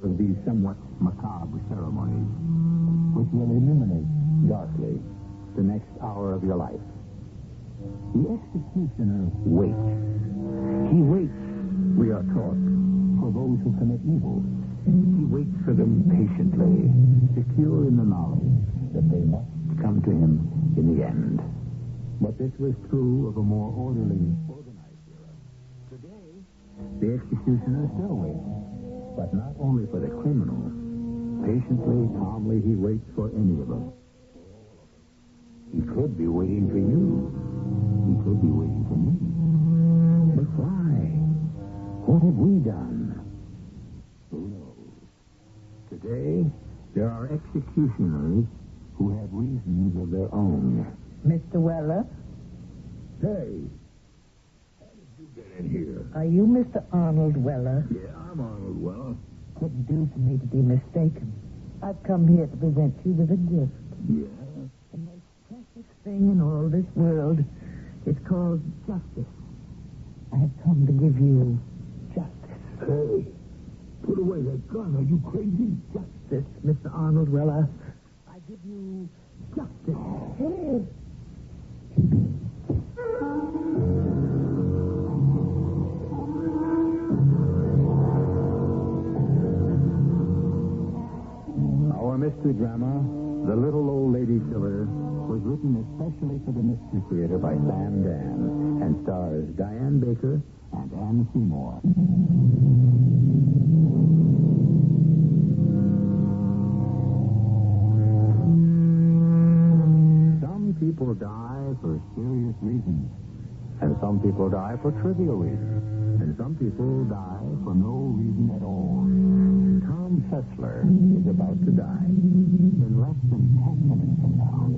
of these somewhat macabre ceremonies, which will illuminate darkly the next hour of your life. The executioner waits. He waits, we are taught, for those who commit evil. He waits for them patiently, secure in the knowledge that they must come to him in the end. But this was true of a more orderly, organized era. Today, the executioner still waits, but not only for the criminal. Patiently, calmly, he waits for any of us. He could be waiting for you. He could be waiting for me. But why? What have we done? Who knows? Today, there are executioners who have reasons of their own. Mr. Weller? Hey, how did you get in here? Are you Mr. Arnold Weller? Yeah, I'm Arnold Weller. Couldn't do for me to be mistaken. I've come here to present you with a gift. Yeah? The most precious thing in all this world is called justice. I have come to give you justice. Hey, put away that gun. Are you crazy? Justice, Mr. Arnold Weller. I give you justice. Our mystery drama, The Little Old Lady Killer, was written especially for the Mystery Theater by Dann and stars Dianne Baker and Anne Seymour. Some people die for serious reasons, and some people die for trivial reasons, and some people die for no reason at all. Tom Fessler is about to die in less than 10 minutes from now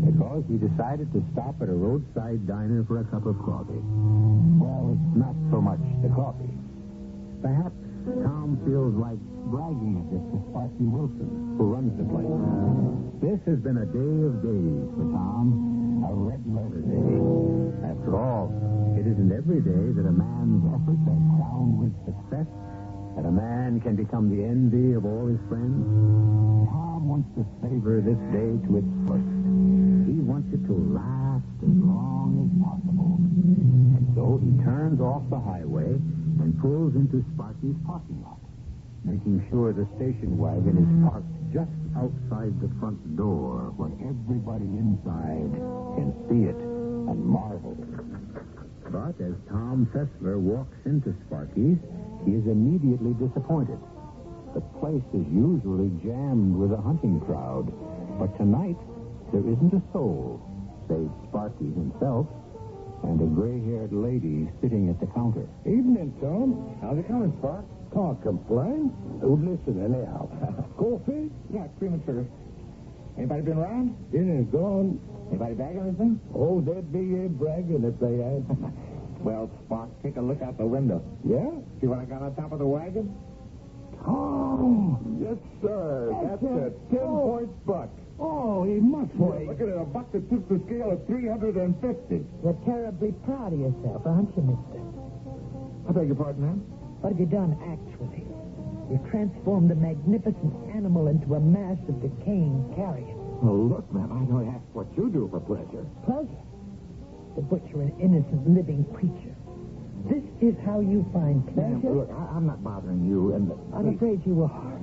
because he decided to stop at a roadside diner for a cup of coffee. Well, not so much the coffee. Perhaps Tom feels like bragging a bit to Sparky Wilson, who runs the place. This has been a day of days for Tom, a red letter day. After all, it isn't every day that a man's efforts are crowned with success, that a man can become the envy of all his friends. Tom wants to savor this day to its fullest. He wants it to last as long as possible. And so he turns off the highway and pulls into Sparky's parking lot, making sure the station wagon is parked just outside the front door where everybody inside can see it and marvel. But as Tom Fessler walks into Sparky's, he is immediately disappointed. The place is usually jammed with a hunting crowd, but tonight there isn't a soul, save Sparky himself and a gray-haired lady sitting at the counter. Evening, Tom. How's it coming, Spark? Can't complain. Who'd listen anyhow? Coffee? Yeah, cream and sugar. Anybody been around? Dinner's gone. Anybody bag anything? Oh, they'd be here bragging if they had. Well, Spark, take a look out the window. Yeah? See what I got on top of the wagon? Oh, yes, sir. That's a 10-point buck. Oh, he must weigh. Look at it, a buck that took the scale of 350. You're terribly proud of yourself, aren't you, mister? I beg your pardon, ma'am? What have you done, actually? You've transformed a magnificent animal into a mass of decaying carrion. Oh, look, ma'am, I don't ask what you do for pleasure. Pleasure? To butcher an innocent living creature. This is how you find pleasure? Ma'am, look, I'm not bothering you, and... I'm afraid you are.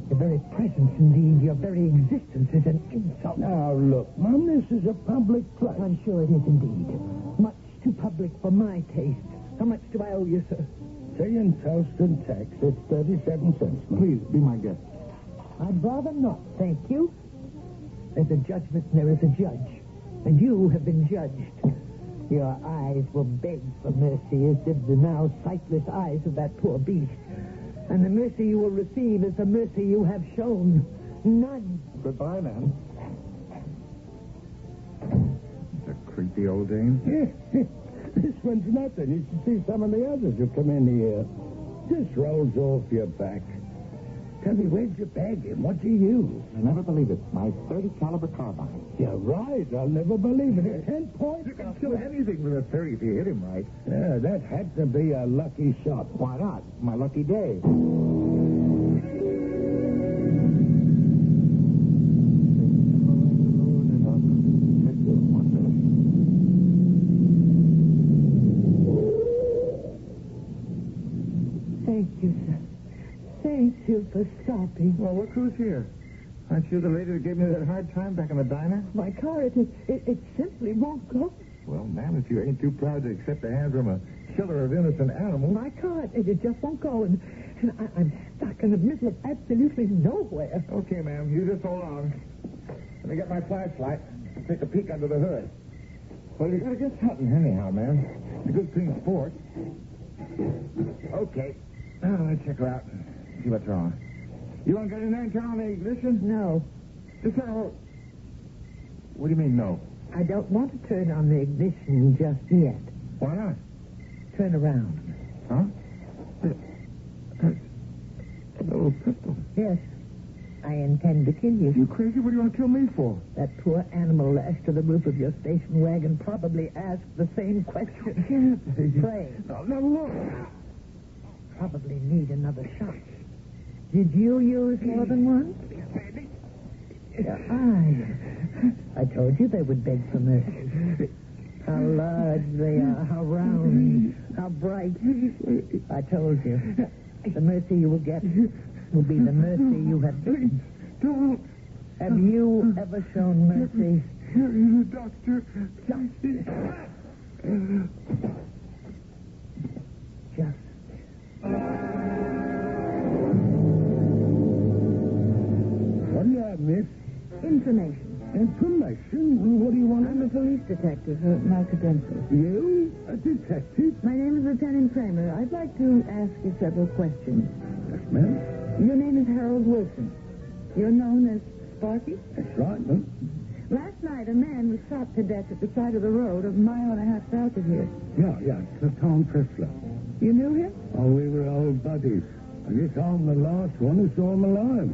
Your very presence, indeed, your very existence is an insult. Now, look, Mom, this is a public place. I'm sure it is indeed. Much too public for my taste. How much do I owe you, sir? Tea and toast and tax. It's 37 cents. Please, be my guest. I'd rather not, thank you. There's a judgment and there is a judge. And you have been judged. Your eyes will beg for mercy as did the now sightless eyes of that poor beast. And the mercy you will receive is the mercy you have shown. None. Goodbye, ma'am. The creepy old dame. This one's nothing. You should see some of the others who come in here. Just rolls off your back. Tell me, where'd you bag him? What'd you use? I never believe it. My 30 caliber carbine. You're right. I'll never believe it. 10 points. You can kill anything with a 30 if you hit him right. Yeah, that had to be a lucky shot. Why not? My lucky day. Thank you for stopping. Well, look who's here. Aren't you the lady that gave me that hard time back in the diner? My car, it simply won't go. Well, ma'am, if you ain't too proud to accept a hand from a killer of innocent animals. My car, it just won't go. And I'm stuck in the middle of absolutely nowhere. Okay, ma'am, you just hold on. Let me get my flashlight and take a peek under the hood. Well, you gotta get something anyhow, ma'am. You're a good clean sport. Okay. Now, let's check her out and see what's wrong. You want to get in there and turn on the ignition? No, Just so... What do you mean, no? I don't want to turn on the ignition just yet. Why not? Turn around. Huh? A little pistol. Yes, I intend to kill you. You crazy? What do you want to kill me for? That poor animal lashed to the roof of your station wagon probably asked the same question. Pray. No, look. Probably need another shot. Did you use more than one? I told you they would beg for mercy. How large they are, how round, how bright. I told you. The mercy you will get will be the mercy you have given. Don't. Have you ever shown mercy? Here is a doctor. Just. What do you have, miss? Information. Information? What do you want? I'm a police detective, Malka Dempsey. You? A detective? My name is Lieutenant Kramer. I'd like to ask you several questions. Yes, ma'am. Your name is Harold Wilson. You're known as Sparky? That's right, ma'am. Last night, a man was shot to death at the side of the road a mile and a half south of here. Yeah, it's Tom Pressler. You knew him? Oh, we were old buddies. I guess I'm the last one who saw him alive.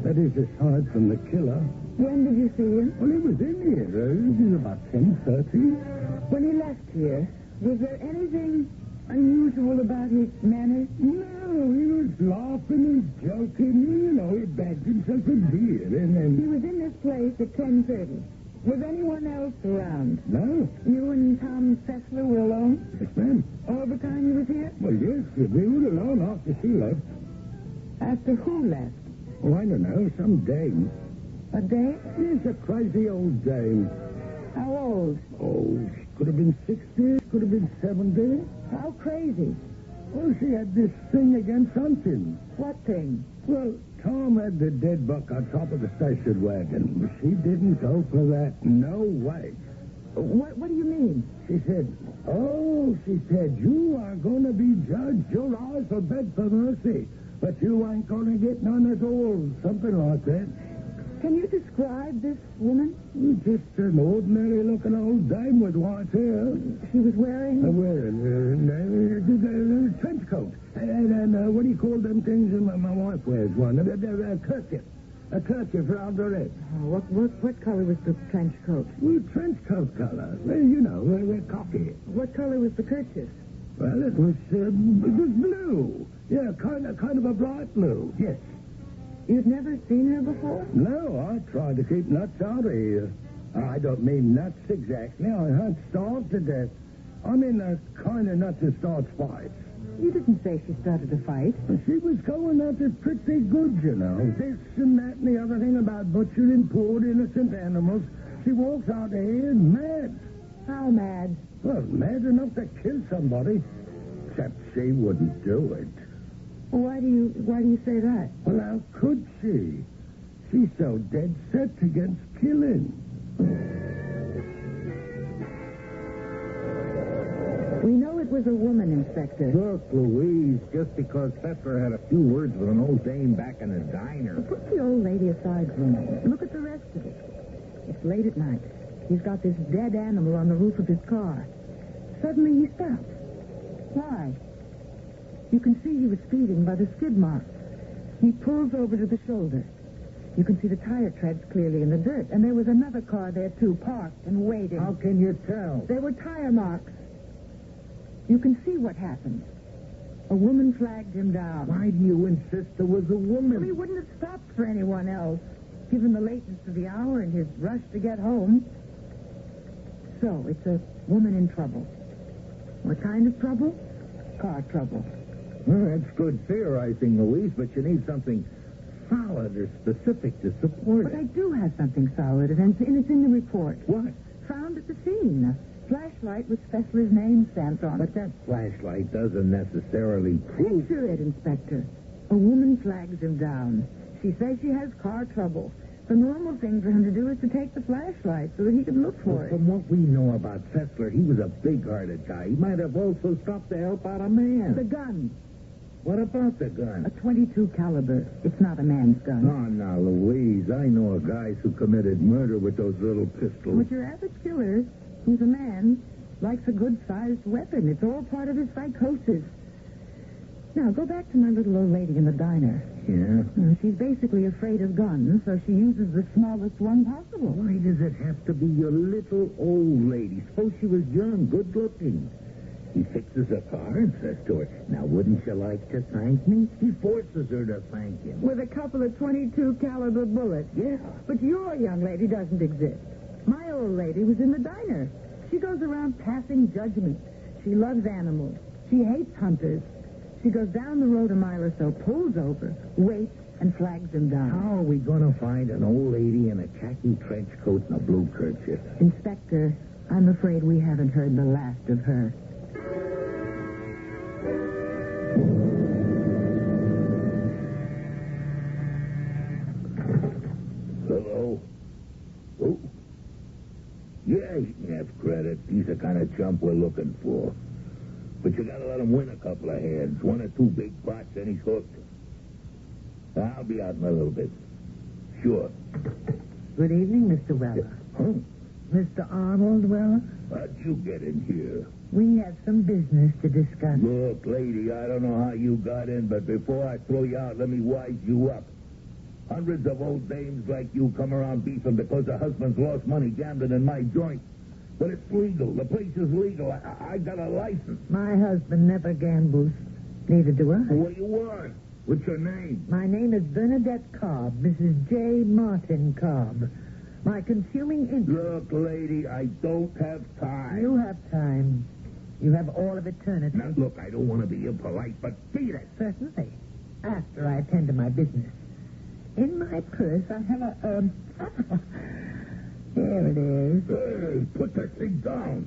That is, aside from the killer. When did you see him? Well, he was in here. It was about 10:30. When he left here, was there anything unusual about his manner? No, he was laughing and joking. You know, he bagged himself a beer and He then... was in this place at 10:30. Was anyone else around? No. You and Tom Fessler were alone? Yes, ma'am. All the time he was here? Well, yes, we were alone after she left. After who left? Oh, I don't know, some dame. A day? Yes, a crazy old dame. How old? Oh, she could have been 60, could have been 70. How crazy? Well, she had this thing against hunting. What thing? Well, Tom had the dead buck on top of the station wagon. She didn't go for that. No way. What do you mean? She said, you are going to be judged. Your eyes are bed for mercy. But you ain't going to get none at all. Something like that. Can you describe this woman? Just an ordinary-looking old dame with white hair. She was wearing... Wearing a trench coat. And what do you call them things? My wife wears one. A kerchief. A kerchief around her head. What color was the trench coat? Well, trench coat color. Well, you know, cocky. What color was the kerchief? Well, it was blue. Yeah, kind of a bright blue. Yes. You'd never seen her before? No, I tried to keep nuts out of here. I don't mean nuts exactly. I had starved to death. I mean the kind of nuts that starts fights. You didn't say she started a fight. She was going at it pretty good, you know. This and that and the other thing about butchering poor innocent animals. She walks out of here mad. How mad? Well, mad enough to kill somebody. Except she wouldn't do it. Why do you say that? Well, how could she? She's so dead set against killing. We know it was a woman, Inspector. Look, Louise, just because Fessler had a few words with an old dame back in the diner. Put the old lady aside for a minute. Look at the rest of it. It's late at night. He's got this dead animal on the roof of his car. Suddenly he stops. Why? You can see he was speeding by the skid marks. He pulls over to the shoulder. You can see the tire treads clearly in the dirt. And there was another car there, too, parked and waiting. How can you tell? There were tire marks. You can see what happened. A woman flagged him down. Why do you insist there was a woman? Well, he wouldn't have stopped for anyone else, given the lateness of the hour and his rush to get home. So, it's a woman in trouble. What kind of trouble? Car trouble. Well, that's good theorizing, Louise, but you need something solid or specific to support But I it. do have something solid, and it's in the report. What? Found at the scene. A flashlight with Fessler's name stamped on But it. that flashlight doesn't necessarily prove... Picture it, Inspector. A woman flags him down. She says she has car trouble. The normal thing for him to do is to take the flashlight so that he can look for it. From what we know about Fessler, he was a big-hearted guy. He might have also stopped to help out a man. The gun. What about the A gun? 22 caliber. It's not a man's gun. Oh, now, Louise, I know guys who committed murder with those little pistols. But your average killer, who's a man, likes a good-sized weapon. It's all part of his psychosis. Now, go back to my little old lady in the diner. Yeah? She's basically afraid of guns, so she uses the smallest one possible. Why does it have to be your little old lady? Suppose she was young, good-looking. He fixes her car and says to her, "Now, wouldn't you like to thank me?" He forces her to thank him. With a couple of 22 caliber bullets. Yeah. But your young lady doesn't exist. My old lady was in the diner. She goes around passing judgment. She loves animals. She hates hunters. She goes down the road a mile or so, pulls over, waits, and flags him down. How are we going to find an old lady in a khaki trench coat and a blue kerchief? Inspector, I'm afraid we haven't heard the last of her. Hello? Oh. Yeah, he can have credit. He's the kind of chump we're looking for. But you gotta let him win a couple of hands. One or two big pots, and he's hooked. I'll be out in a little bit. Sure. Good evening, Mr. Weller. Huh? Mr. Arnold Weller? How'd you get in here? We have some business to discuss. Look, lady, I don't know how you got in, but before I throw you out, let me wise you up. Hundreds of old dames like you come around beefing because their husbands lost money gambling in my joint. But it's legal. The place is legal. I got a license. My husband never gambles. Neither do I. What do you want? What's your name? My name is Bernadette Cobb, Mrs. J. Martin Cobb. My consuming interest... Look, lady, I don't have time. You have time. You have all of eternity. Now, look, I don't want to be impolite, but beat it. Certainly. After I attend to my business. In my purse, I have a... There it is. Hey, put that thing down.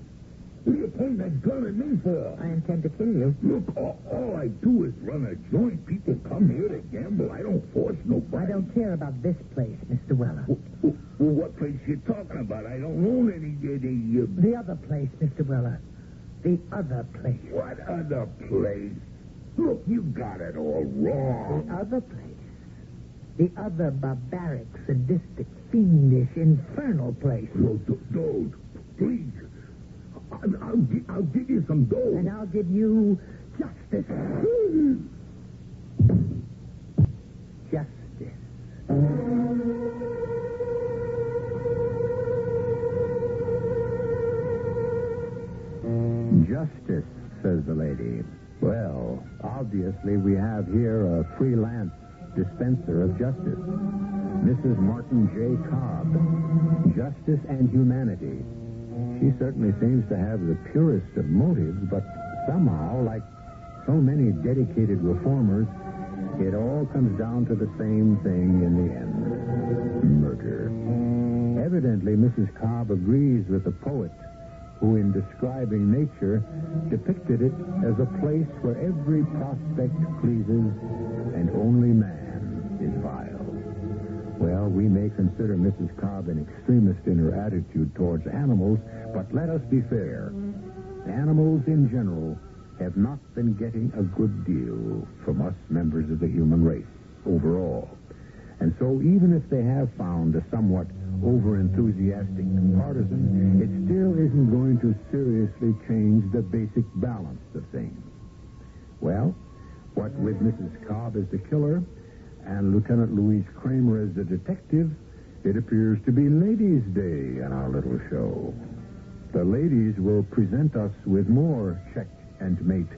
What are you pointing that gun at me for? I intend to kill you. Look, all I do is run a joint. People come here to gamble. I don't force nobody. I don't care about this place, Mr. Weller. Well, what place you talking about? I don't own any... The other place, Mr. Weller. The other place. What other place? Look, you got it all wrong. The other place. The other barbaric, sadistic, fiendish, infernal place. No, don't. Please. I'll give you some dough. And I'll give you justice. Justice. Justice, says the lady. Well, obviously we have here a freelance dispenser of justice. Mrs. Martin J. Cobb. Justice and humanity. She certainly seems to have the purest of motives, but somehow, like so many dedicated reformers, it all comes down to the same thing in the end. Murder. Evidently, Mrs. Cobb agrees with the poet who, in describing nature, depicted it as a place where every prospect pleases and only man is vile. Well, we may consider Mrs. Cobb an extremist in her attitude towards animals, but let us be fair. Animals in general have not been getting a good deal from us members of the human race overall. And so even if they have found a somewhat over-enthusiastic partisan, it still isn't going to seriously change the basic balance of things. Well, what with Mrs. Cobb as the killer and Lieutenant Louise Kramer as the detective, it appears to be Ladies' Day in our little show. The ladies will present us with more Check and Mate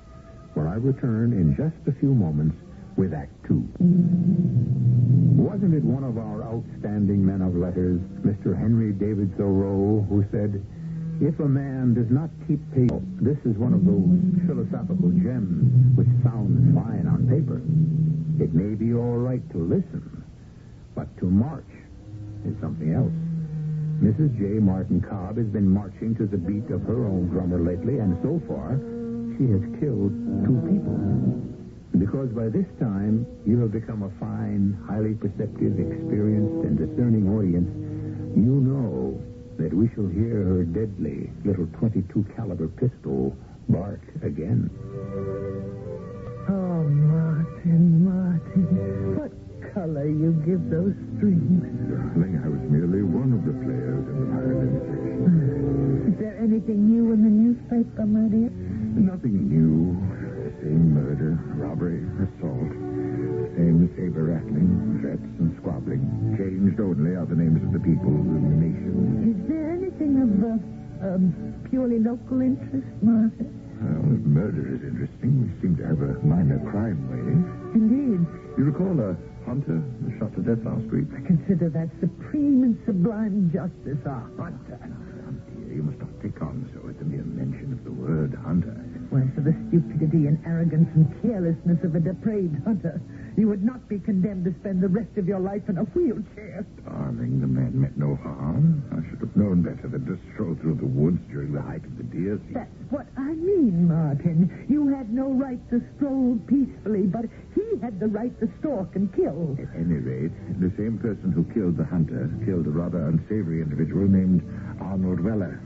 when I return in just a few moments with Act 2. Wasn't it one of our outstanding men of letters, Mr. Henry David Thoreau, who said, If a man does not keep pace, this is one of those philosophical gems which sounds fine on paper. It may be all right to listen, but to march is something else. Mrs. J. Martin Cobb has been marching to the beat of her own drummer lately, and so far, she has killed 2 people. Because by this time, you have become a fine, highly perceptive, experienced, and discerning audience, you know that we shall hear her deadly little .22 caliber pistol bark again. Oh, Martin, what color you give those strings. Darling, I was merely one of the players in the violin section. Is there anything new in the newspaper, my dear? Nothing new. Same murder, robbery, assault. Same saber-rattling, threats and squabbling. Changed only are the names of the people in the nation. Is there anything of purely local interest, Martin? Well, murder is interesting. We seem to have a minor crime wave. Indeed. You recall a hunter shot to death last week? I consider that supreme and sublime justice, a hunter. Oh, dear, you must not take on so at the mere mention of the word hunter. Well, for the stupidity and arrogance and carelessness of a depraved hunter, you would not be condemned to spend the rest of your life in a wheelchair. Darling, the man meant no harm. I should have known better than to stroll through the woods during the height of the deer season. That's what I mean, Martin. You had no right to stroll peacefully, but he had the right to stalk and kill. At any rate, the same person who killed the hunter killed a rather unsavory individual named Arnold Weller.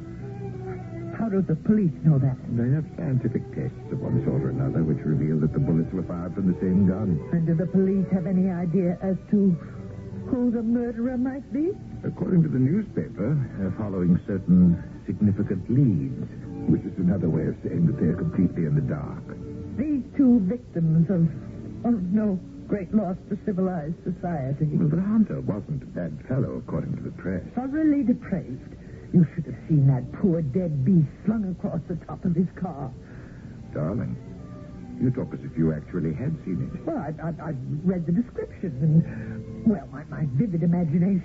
How do the police know that? They have scientific tests of one sort or another which reveal that the bullets were fired from the same gun. And do the police have any idea as to who the murderer might be? According to the newspaper, they're following certain significant leads, which is another way of saying that they're completely in the dark. These 2 victims of no great loss to civilized society. Well, the hunter wasn't a bad fellow, according to the press. Thoroughly depraved. You should have seen that poor dead beast slung across the top of his car. Darling, you talk as if you actually had seen it. Well, I read the description and, well, my vivid imagination.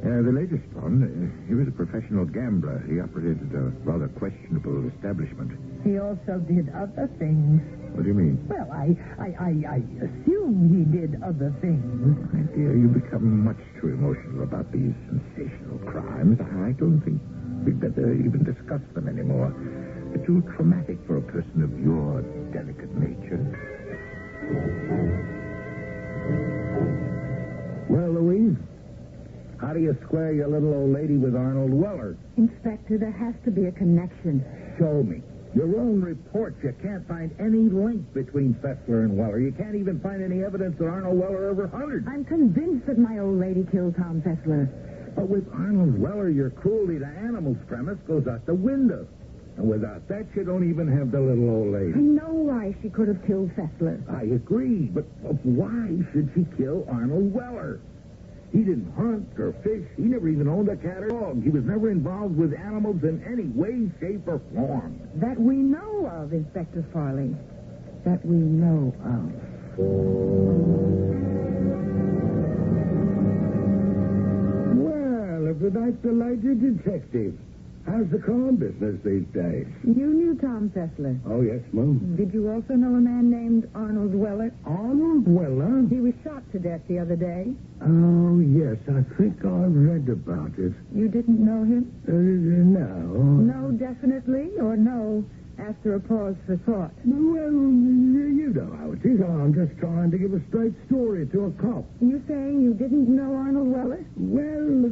The latest one, he was a professional gambler. He operated a rather questionable establishment. He also did other things. What do you mean? Well, I assume he did other things. My dear, you become much too emotional about these sensational crimes. I don't think we'd better even discuss them anymore. They're too traumatic for a person of your delicate nature. Well, Louise, how do you square your little old lady with Arnold Weller? Inspector, there has to be a connection. Show me. Your own reports, you can't find any link between Fessler and Weller. You can't even find any evidence that Arnold Weller ever hunted. I'm convinced that my old lady killed Tom Fessler. But with Arnold Weller, your cruelty to animals premise goes out the window. And without that, you don't even have the little old I lady. know why she could have killed Fessler. I agree, but why should she kill Arnold Weller? He didn't hunt or fish. He never even owned a cat or dog. He was never involved with animals in any way, shape, or form. That we know of, Inspector Farley. That we know of. Well, if the night's a lighter detective, how's the crime business these days? You knew Tom Fessler. Oh, yes, Mom. Did you also know a man named Arnold Weller? Arnold Weller? He was shot to death the other day. Oh, yes, I think I've read about it. You didn't know him? No. No, definitely, or no, after a pause for thought. Well, you know how it is. I'm just trying to give a straight story to a cop. You saying you didn't know Arnold Weller? Well,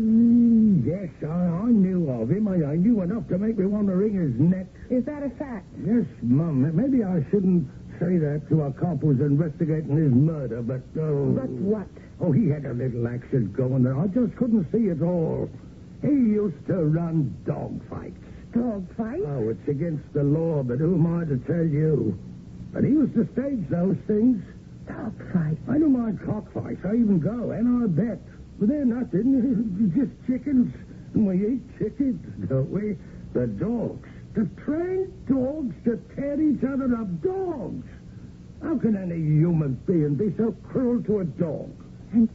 yes, I knew of him. I knew enough to make me want to wring his neck. Is that a fact? Yes, Mum. Maybe I shouldn't say that to a cop who's investigating his murder, but... But what? Oh, he had a little action going there. I just couldn't see it all. He used to run dog fights. Dog fight? Oh, it's against the law, but who am I to tell you? But he used to stage those things. Dog fight? I don't mind cockfights. I even go, and I bet. But they're nothing. Just chickens. And we eat chickens, don't we? The dogs. To train dogs to tear each other up. Dogs. How can any human being be so cruel to a dog? And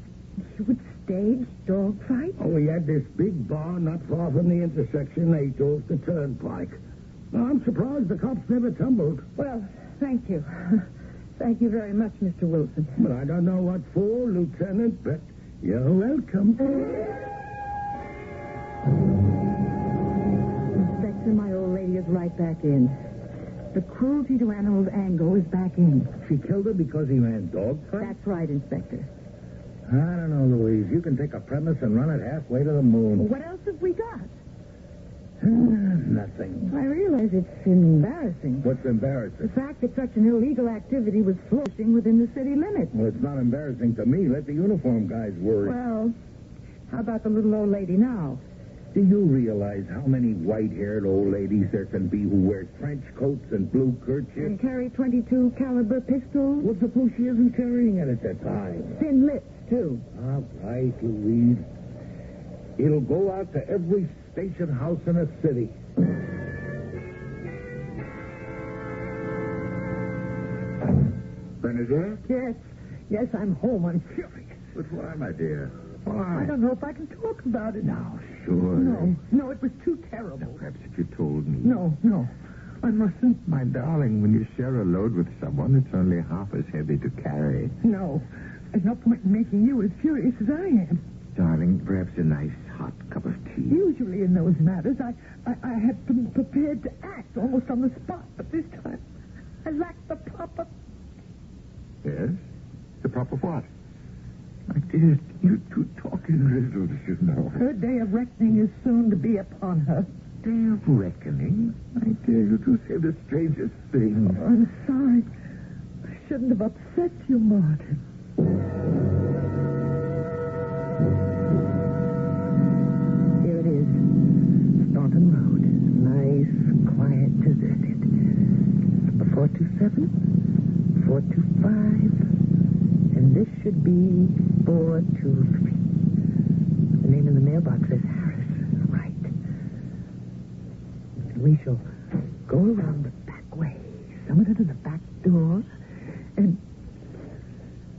You would stage dog fights? Oh, we had this big bar not far from the intersection 8 off the turnpike. Now, I'm surprised the cops never tumbled. Well, thank you. Thank you very much, Mr. Wilson. But I don't know what for, Lieutenant, but you're welcome. Inspector, my old lady is right back in. The cruelty to animals angle is back in. She killed her because he ran dog fights? That's right, Inspector. I don't know, Louise. You can take a premise and run it halfway to the moon. What else have we got? Nothing. I realize it's embarrassing. What's embarrassing? The fact that such an illegal activity was flourishing within the city limits. Well, it's not embarrassing to me. Let the uniform guys worry. Well, how about the little old lady now? Do you realize how many white-haired old ladies there can be who wear trench coats and blue kerchiefs? And carry 22 caliber pistols? What's suppose she isn't carrying it at that time? Thin lips, too. All right, Louise. It'll go out to every station house in the city. Bernadette? Yes. Yes, I'm home. I'm furious. But why, my dear? I Why? don't know if I can talk about it. Now, sure. No, it was too terrible. Perhaps if you told me. No. I mustn't, my darling. When you share a load with someone, it's only half as heavy to carry. No. There's no point in making you as furious as I am. Darling, perhaps a nice hot cup of tea. Usually in those matters, I had been prepared to act almost on the spot, but this time I lacked the proper... Yes? The proper what? My dear, you two talk in riddles, you know. Her day of reckoning is soon to be upon her. Day of reckoning? My dear, you two say the strangest things. Oh, I'm sorry. I shouldn't have upset you, Martin. Here it is. Staunton Road. Nice, quiet, deserted. Number 427, 425, and this should be 423. The name in the mailbox says Harris. Right. We shall go around the back way, summon her to the back door, and...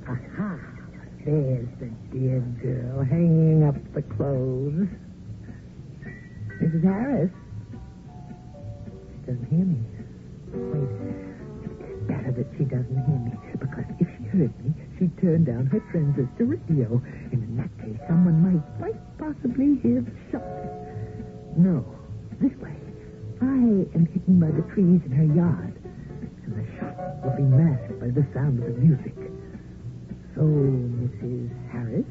Aha! There's the dear girl hanging up the clothes. Mrs. Harris. She doesn't hear me. Wait. It's better that she doesn't hear me, because if she heard me, she'd turn down her transistor radio, and in that case, someone might quite possibly hear the shot. No, this way. I am hidden by the trees in her yard, and the shot will be masked by the sound of the music. So, Mrs. Harris,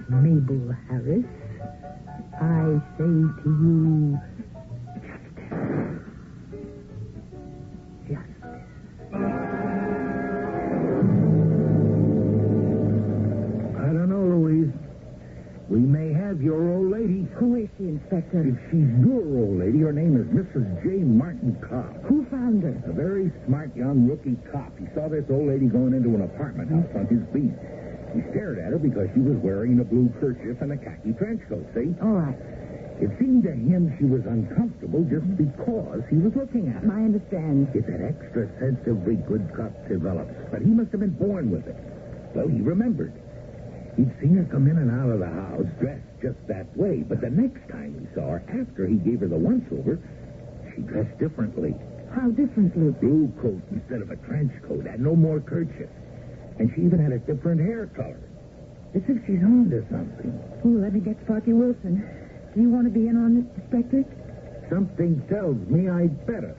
Mabel Harris, I say to you, justice. Justice. I don't know, Louise. We may have your old lady. Who is she, Inspector? If she's your old lady, her name is Mrs. J. Martin Cobb. Who found her? A very smart young rookie cop. He saw this old lady going into an apartment house on his beat. He stared at her because she was wearing a blue kerchief and a khaki trench coat, see? All right. It seemed to him she was uncomfortable just because he was looking at her. I understand. It's that extra sense every good cop develops, but he must have been born with it. Well, he remembered. He'd seen her come in and out of the house dressed just that way, but the next time he saw her, after he gave her the once-over, she dressed differently. How differently? Blue coat instead of a trench coat, had no more kerchief. And she even had a different hair color. As if she's on to something. Oh, let me get Sparky Wilson. Do you want to be in on it, Inspector? Something tells me I'd better.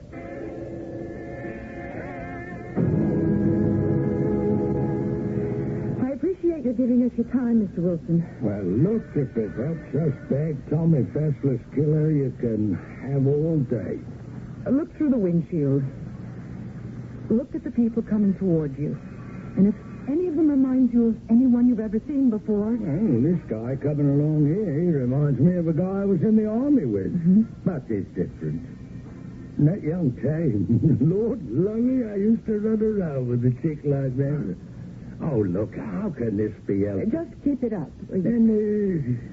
I appreciate your giving us your time, Mr. Wilson. Well, look, if it helps us bag Tommy Faceless Killer, you can have all day. Look through the windshield. Look at the people coming toward you. And if any of them reminds you of anyone you've ever seen before... Well, this guy coming along here, he reminds me of a guy I was in the army with. But there's difference. And that young Tame, Lord love me, I used to run around with a chick like that. Oh, look, how can this be else? Just keep it up. And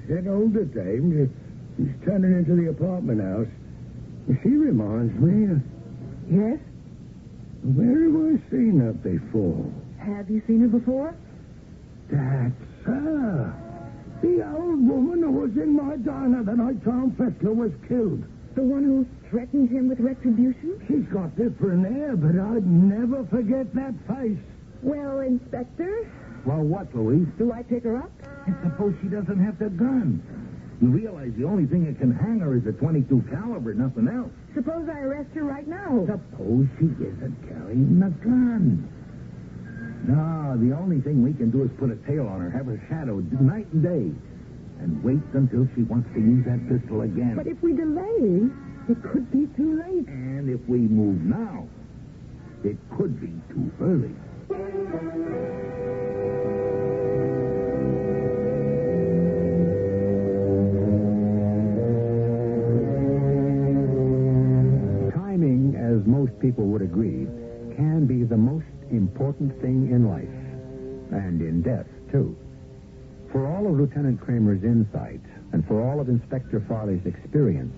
that older Tame, she's turning into the apartment house. She reminds me. Yes? Where have I seen her before? Have you seen her before? That's her. who was in my diner the night Tom Fessler was killed. The one who threatened him with retribution? She's got different hair, but I'd never forget that face. Well, Inspector, Well, what, Louise? do I pick her up? And suppose she doesn't have the gun. You realize the only thing that can hang her is a .22 caliber, nothing else. Suppose I arrest her right now. Suppose she isn't carrying the gun. No, the only thing we can do is put a tail on her, have her shadowed night and day, and wait until she wants to use that pistol again. But if we delay, it could be too late. And if we move now, it could be too early. Timing, as most people would agree, can be the most important thing in life, and in death, too. For all of Lieutenant Kramer's insight, and for all of Inspector Farley's experience,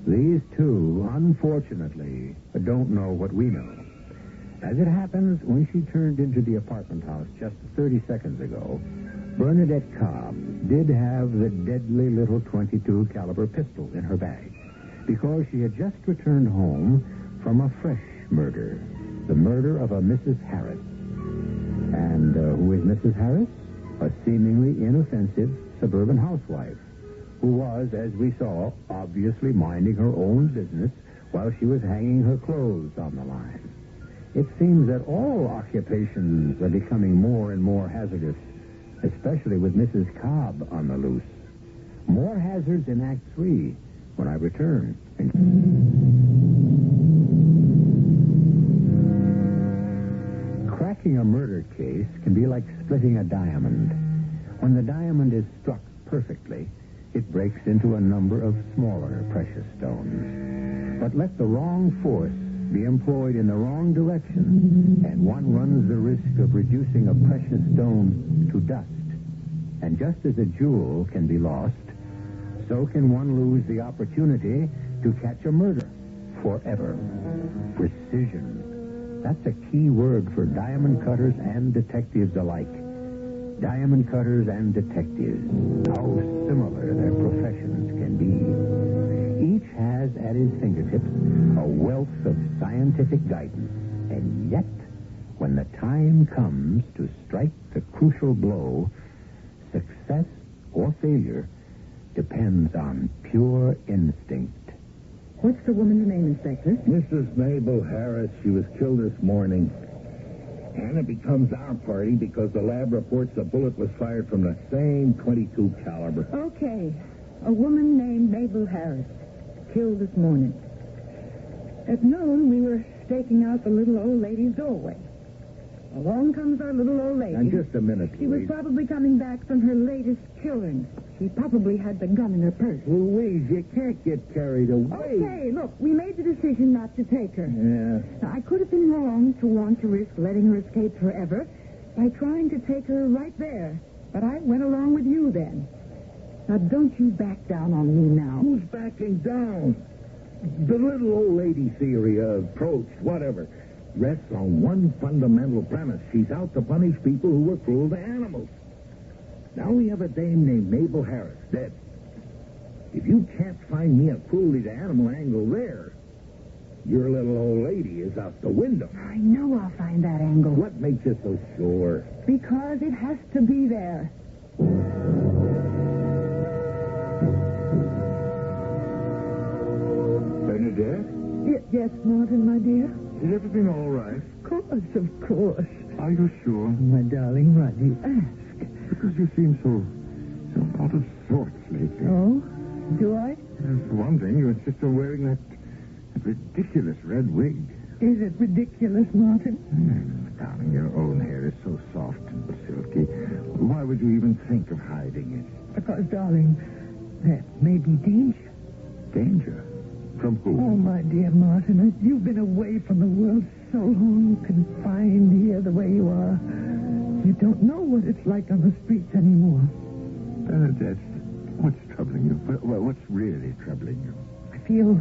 these two, unfortunately, don't know what we know. As it happens, when she turned into the apartment house just 30 seconds ago, Bernadette Cobb did have the deadly little .22 caliber pistol in her bag, because she had just returned home from a fresh murder, the murder of a Mrs. Harris. And who is Mrs. Harris? A seemingly inoffensive suburban housewife who was, as we saw, obviously minding her own business while she was hanging her clothes on the line. It seems that all occupations are becoming more and more hazardous, especially with Mrs. Cobb on the loose. More hazards in Act 3 when I return. Cracking a murder case can be like splitting a diamond. When the diamond is struck perfectly, it breaks into a number of smaller precious stones. But let the wrong force be employed in the wrong direction, and one runs the risk of reducing a precious stone to dust. And just as a jewel can be lost, so can one lose the opportunity to catch a murder forever. Precision. That's a key word for diamond cutters and detectives alike. Diamond cutters and detectives. How similar their professions can be. Each has at his fingertips a wealth of scientific guidance. And yet, when the time comes to strike the crucial blow, success or failure depends on pure instinct. What's the woman's name, Inspector? Mrs. Mabel Harris, she was killed this morning. And it becomes our party because the lab reports the bullet was fired from the same .22 caliber. Okay. A woman named Mabel Harris, killed this morning. At noon, we were staking out the little old lady's doorway. Along comes our little old lady. And just a minute, She was Louise. probably coming back from her latest killing. She probably had the gun in her purse. Louise, you can't get carried away. Okay, look, we made the decision not to take her. Yeah. Now, I could have been wrong to want to risk letting her escape forever by trying to take her right there. But I went along with you then. Now, don't you back down on me now. Who's backing down? The little old lady theory, approach, whatever, rests on one fundamental premise. She's out to punish people who were cruel to animals. Now we have a dame named Mabel Harris, dead. If you can't find me a cruelty to animal angle there, your little old lady is out the window. I know I'll find that angle. What makes you so sure? Because it has to be there. Bernadette? Yes, Marvin, my dear. Is everything all right? Of course. Are you sure? My darling, why do you ask? Because you seem so out of sorts lately. Oh? Do I? For one thing, you insist on wearing that ridiculous red wig. Is it ridiculous, Martin? Darling, your own hair is so soft and silky. Why would you even think of hiding it? Because, darling, there may be danger. Danger? From who? Oh, my dear Martin, you've been away from the world so long, confined here the way you are. You don't know what it's like on the streets anymore. Bernadette, what's troubling you? Well, what's really troubling you? I feel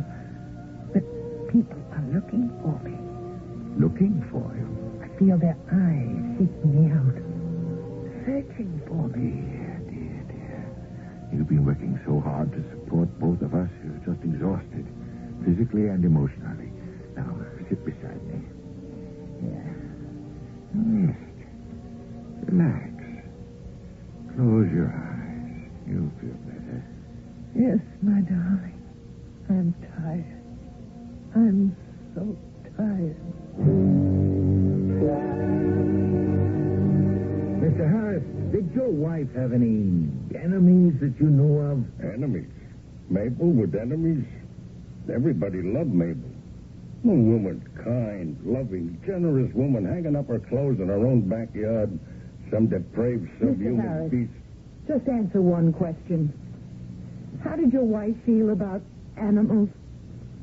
that people are looking for me. Looking for you? I feel their eyes seeking me out, searching for me. Dear. You've been working so hard to support both of us. You're just exhausted, physically and emotionally. Now, sit beside me. Yeah. Rest. Relax. Close your eyes. You'll feel better. Yes, my darling. I'm tired. I'm so tired. Mr. Harris, did your wife have any enemies that you know of? Enemies? Mabel with enemies? Everybody loved Mabel. A woman, kind, loving, generous woman, hanging up her clothes in her own backyard. Some depraved Mr. subhuman Harris, beast. just answer one question. How did your wife feel about animals?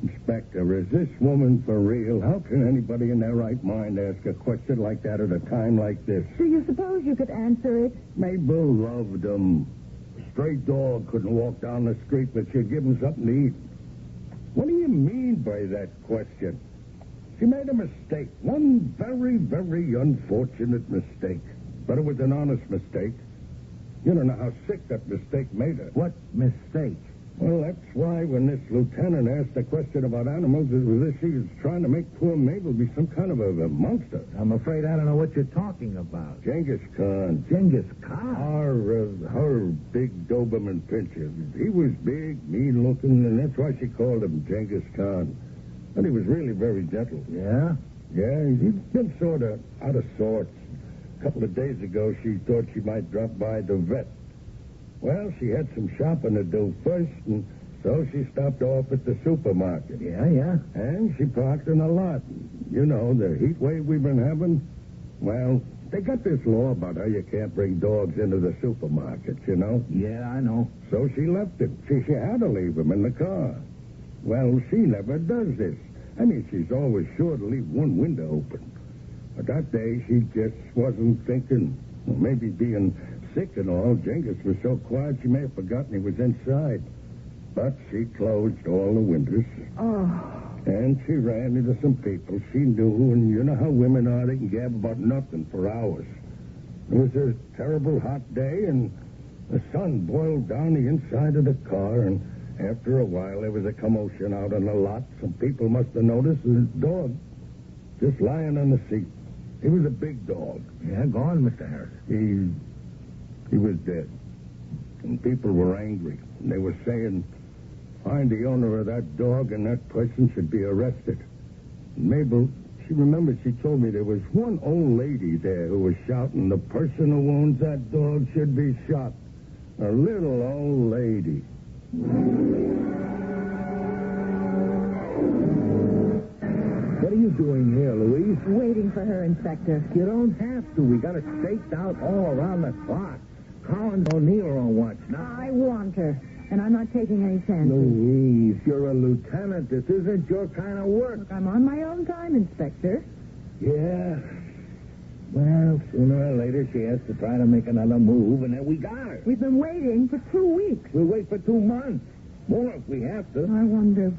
Inspector, is this woman for real? How can anybody in their right mind ask a question like that at a time like this? Do you suppose you could answer it? Mabel loved them. A stray dog couldn't walk down the street, but she'd give him something to eat. What do you mean by that question? She made a mistake. One very, very unfortunate mistake. But it was an honest mistake. You don't know how sick that mistake made her. What mistake? Well, that's why when this lieutenant asked a question about animals, it was as if she was trying to make poor Mabel be some kind of a monster. I'm afraid I don't know what you're talking about. Genghis Khan. Genghis Khan? Her big Doberman pinscher. He was big, mean-looking, and that's why she called him Genghis Khan. But he was really very gentle. Yeah? Yeah, he'd been sort of out of sorts. A couple of days ago, she thought she might drop by the vet. Well, she had some shopping to do first, and so she stopped off at the supermarket. Yeah. And she parked in a lot. You know, the heat wave we've been having. Well, they got this law about how you can't bring dogs into the supermarket, you know. Yeah, I know. So she left him. She had to leave him in the car. Well, she never does this. I mean, she's always sure to leave one window open. But that day, she just wasn't thinking. Well, maybe being sick and all, Genghis was so quiet she may have forgotten he was inside. But she closed all the windows. Oh. And she ran into some people she knew, and you know how women are. They can gab about nothing for hours. It was a terrible hot day, and the sun boiled down the inside of the car, and after a while there was a commotion out on the lot. Some people must have noticed the dog just lying on the seat. He was a big dog. Yeah, go on, Mr. Harris. He was dead. And people were angry. And they were saying, find the owner of that dog and that person should be arrested. And Mabel, she remembered she told me there was one old lady there who was shouting, the person who owns that dog should be shot. A little old lady. What are you doing here, Louise? Waiting for her, Inspector. You don't have to. We got it staked out all around the clock. Collins O'Neill are on watch now. I want her, and I'm not taking any chances. Louise, you're a lieutenant. This isn't your kind of work. Look, I'm on my own time, Inspector. Yeah. Well, sooner or later she has to try to make another move, and then we got her. We've been waiting for 2 weeks. We'll wait for 2 months. More if we have to. I wonder.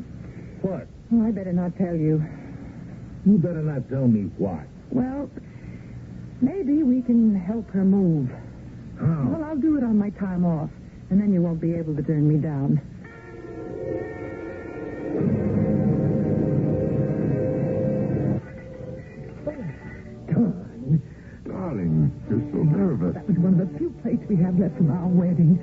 What? Oh, I better not tell you. You better not tell me what. Well, maybe we can help her move. How? Well, I'll do it on my time off, and then you won't be able to turn me down. Darn. Darling, you're so nervous. That was one of the few plates we have left from our wedding.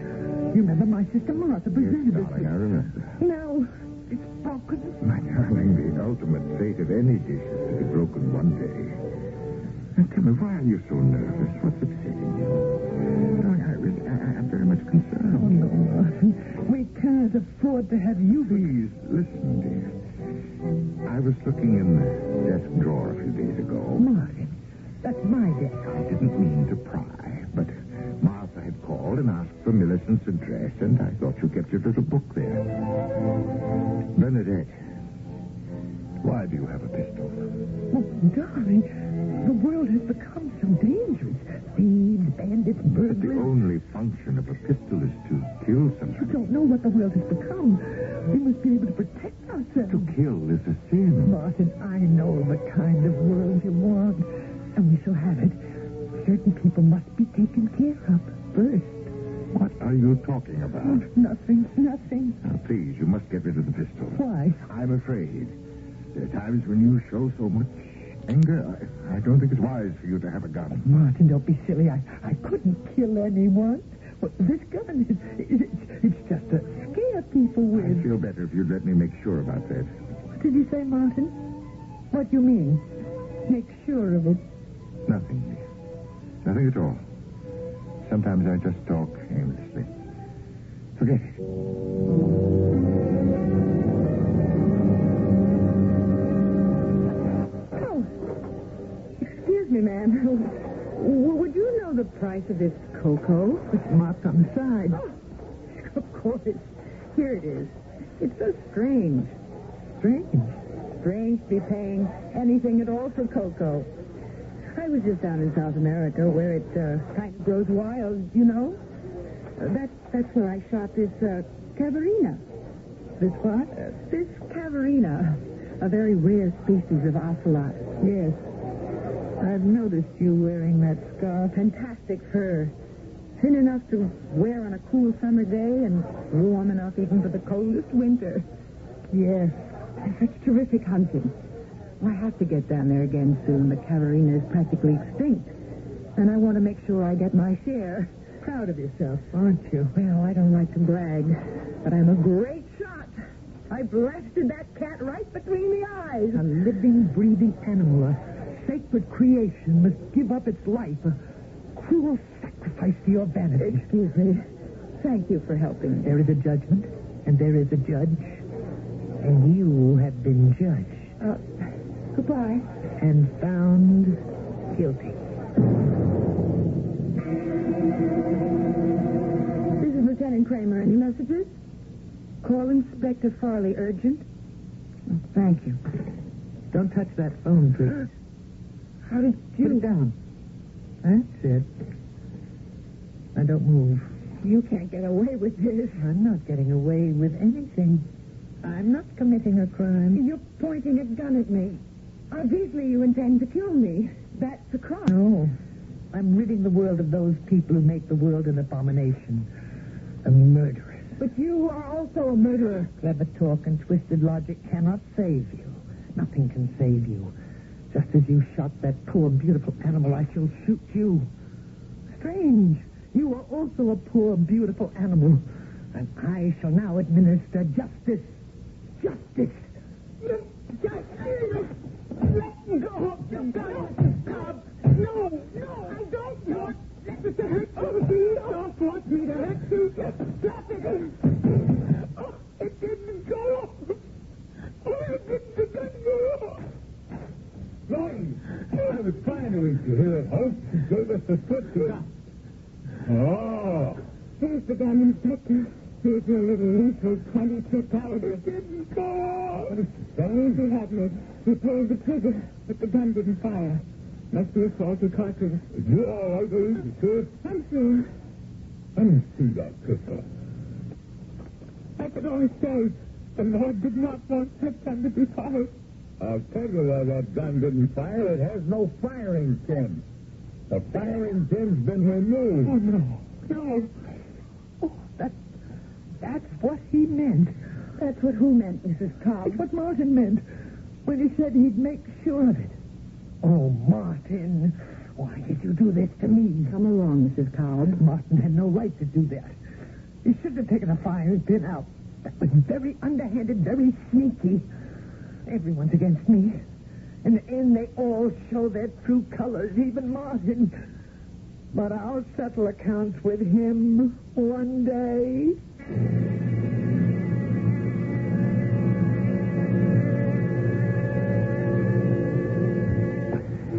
You remember my sister Martha presented Yes, us darling, I remember. No, it's broken. My darling, the ultimate fate of any dish is to be broken one day. Now, tell me, why are you so nervous? What's upsetting you? Darling, I'm very much concerned. Oh, no, Martin. We can't afford to have you be... Please, listen, dear. I was looking in the desk drawer a few days ago. Martin, that's my desk. I didn't mean to pry, but Martha had called and asked for Millicent's address, and I thought you kept your little book there. Bernadette, why do you have a pistol? Oh, darling, the world has become so dangerous. Thieves, bandits, But the burglars. only function of a pistol is to kill You somebody. don't know what the world has become. We must be able to protect ourselves. To kill is a sin. Martin, I know the kind of world you want, and we shall have it. Certain people must be taken care of first. What are you talking about? Nothing. Now, please, you must get rid of the pistol. Why? I'm afraid. There are times when you show so much anger, I don't think it's wise for you to have a gun. Martin, don't be silly. I couldn't kill anyone. Well, this gun, it's just to scare people with. I'd feel better if you'd let me make sure about that. What did you say, Martin? What do you mean? Make sure of it. Nothing. Nothing at all. Sometimes I just talk aimlessly. Forget it. Oh, excuse me, ma'am. Would you know the price of this cocoa? It's marked on the side. Oh, of course. Here it is. It's so strange. Strange. Strange to be paying anything at all for cocoa. I was just down in South America where it kind of grows wild, you know. That's where I shot this cavarina. This what? This cavarina, a very rare species of ocelot. Yes. I've noticed you wearing that scarf. Fantastic fur. Thin enough to wear on a cool summer day and warm enough even for the coldest winter. Yes. Such terrific hunting. Well, I have to get down there again soon. The cavarina is practically extinct. And I want to make sure I get my share. Proud of yourself, aren't you? Well, I don't like to brag, but I'm a great shot. I blasted that cat right between the eyes. A living, breathing animal, a sacred creation, must give up its life, a cruel sacrifice to your vanity. Excuse me. Thank you for helping me. There is a judgment, and there is a judge, and you have been judged. Goodbye. And found guilty. This is Lieutenant Kramer. Any messages? Call Inspector Farley urgent. Oh, thank you. Don't touch that phone, please. How did you... Put it down. That's it. Now don't move. You can't get away with this. I'm not getting away with anything. I'm not committing a crime. You're pointing a gun at me. Obviously, you intend to kill me. That's a crime. No. I'm ridding the world of those people who make the world an abomination. A murderess. But you are also a murderer. Clever talk and twisted logic cannot save you. Nothing can save you. Just as you shot that poor, beautiful animal, I shall shoot you. Strange. You are also a poor, beautiful animal. And I shall now administer justice. Justice. Justice! Let me go! You got stop! No, I don't want this to hurt you. Please don't force me to hurt you. Stop it! Oh, it didn't go. Oh, it didn't go. Martin, I was trying to reach you here at home. You gave us the foot to... Oh. Here's the gun, Inspector. Here's your little lethal 22 caliber. It didn't go off. That means he had me. He pulled the trigger, but the gun didn't fire. Must be a faulty cartridge. Yeah, I believe you, sir. I'm sure. Let me see that pistol. I could only say the Lord did not want that gun to be fired. I'll tell you why that gun didn't fire. It has no firing pin. The firing pin's been removed. Oh, no. Oh, that's what he meant. That's what who meant, Mrs. Cobb? It's what Martin meant when he said he'd make sure of it. Oh, Martin, why did you do this to me? Come along, Mrs. Cobb. Martin had no right to do that. He shouldn't have taken a firing pin out. That was very underhanded, very sneaky. Everyone's against me. In the end, they all show their true colors, even Martin. But I'll settle accounts with him one day.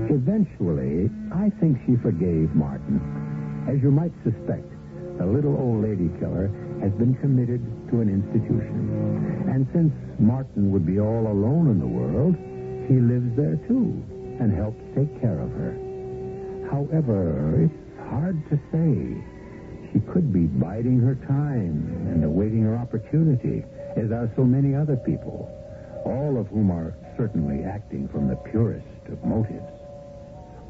Eventually, I think she forgave Martin. As you might suspect, the little old lady killer has been committed to an institution. And since Martin would be all alone in the world, he lives there too and helps take care of her. However, it's hard to say. She could be biding her time and awaiting her opportunity, as are so many other people, all of whom are certainly acting from the purest of motives.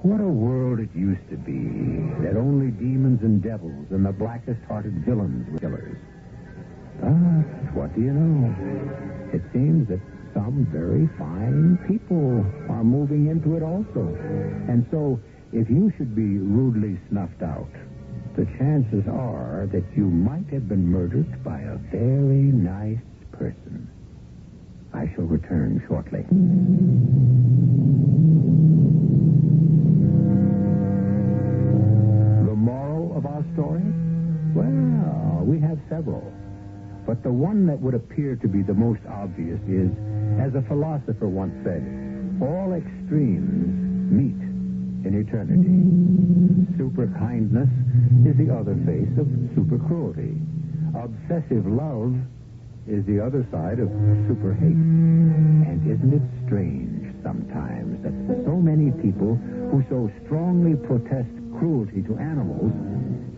What a world it used to be, that only demons and devils and the blackest-hearted villains were killers. But what do you know? It seems that some very fine people are moving into it also. And so, if you should be rudely snuffed out, the chances are that you might have been murdered by a very nice person. I shall return shortly. The moral of our story? Well, we have several. But the one that would appear to be the most obvious is, as a philosopher once said, all extremes meet in eternity. Super kindness is the other face of super cruelty. Obsessive love is the other side of super hate. And isn't it strange sometimes that so many people who so strongly protest cruelty to animals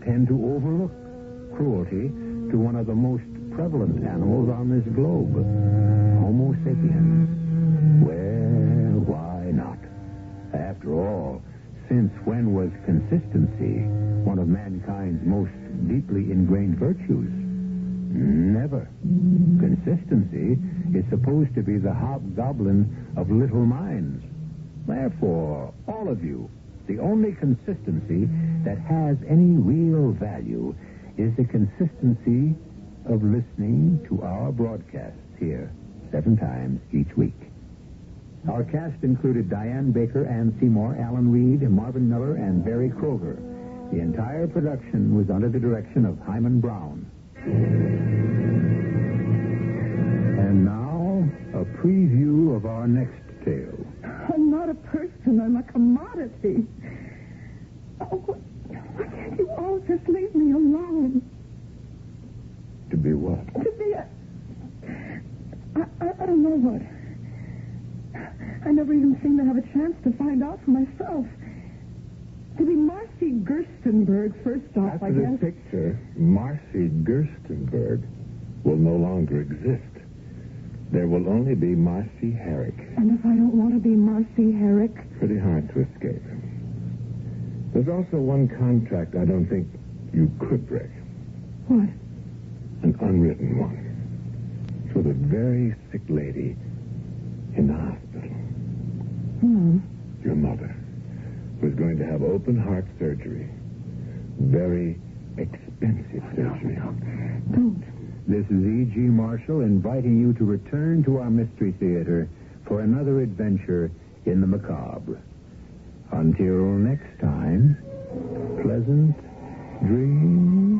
tend to overlook cruelty to one of the most prevalent animals on this globe, Homo sapiens? Well, why not? After all, since when was consistency one of mankind's most deeply ingrained virtues? Never. Consistency is supposed to be the hobgoblin of little minds. Therefore, all of you, the only consistency that has any real value is the consistency of listening to our broadcasts here 7 times each week. Our cast included Dianne Baker, Ann Seymour, Alan Reed, Marvin Miller, and Barry Kroeger. The entire production was under the direction of Hyman Brown. And now, a preview of our next tale. I'm not a person. I'm a commodity. Oh, why can't you all just leave me alone? To be what? To be a... I don't know what. I never even seem to have a chance to find out for myself. To be Marcy Gerstenberg, first off, After I this guess. picture, Marcy Gerstenberg will no longer exist. There will only be Marcy Herrick. And if I don't want to be Marcy Herrick? Pretty hard to escape. There's also one contract I don't think you could break. What? An unwritten one. For the very sick lady in the hospital. Your mother was going to have open heart surgery. Very expensive surgery. Don't. This is E.G. Marshall inviting you to return to our Mystery Theater for another adventure in the macabre. Until next time, pleasant dreams.